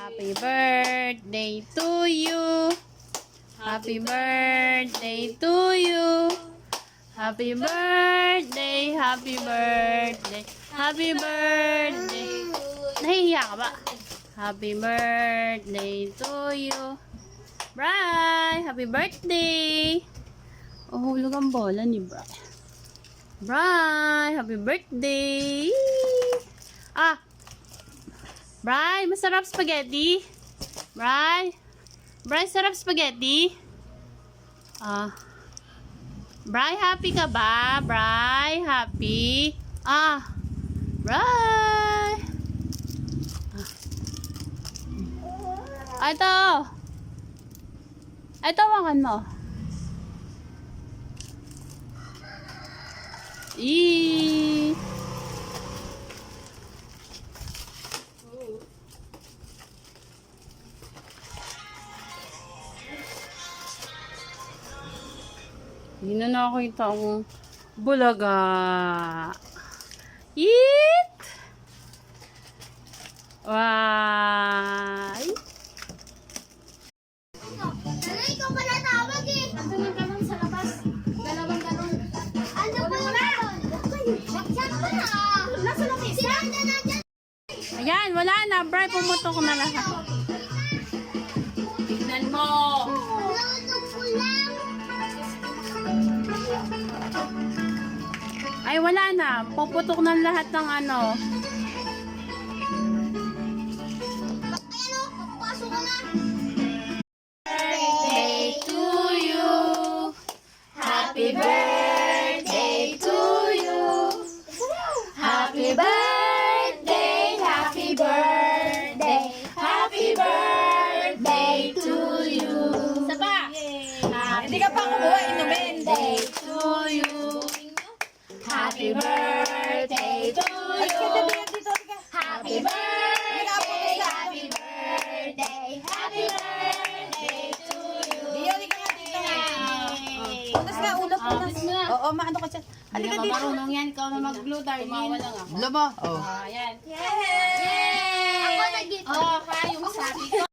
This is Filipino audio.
Happy birthday to you. Happy birthday to you. Happy birthday, happy birthday, happy birthday. Nahihiya ka ba? Happy birthday to you. Bri, happy birthday. Oh, hulog ang bola ni Bri. Bri, happy birthday. Ah, Bri, masarap spaghetti. Bri, sarap spaghetti. Ah, Bri, happy ka ba? Bri, happy? Ah, Bri. Ah, ito. Ito, makan mo. Eee. Hindi na nakakita akong bulaga. Eat! Why? Ikaw pala tawag eh. Ano yung ganun sa labas? Dalawang ganun. Ano ba yun? Saan ba na? Nasa labas. Sila na natin. Ayan, wala na. Bri, pumutok na lahat. Tignan mo. Nautog ko lang. Ay, wala na. Puputok na lahat ng ano. Ayun o, papasok ko na. Birthday to you. Happy birthday to you. Happy birthday, happy birthday, happy birthday to you. Saba. Hindi ka pa kumuha, inumin. Birthday to you. Happy birthday to you. Happy birthday, happy birthday, happy birthday to you. Unas nga, unas, unas. Oo, maano ka dyan. Hindi Halika ka dito. marunong yan. Ikaw na mag-blue, darling. Tumawa lang ako. Blue mo. Oh. Ayan. Ako nag-ito. Oh, ha, yung sabi ko.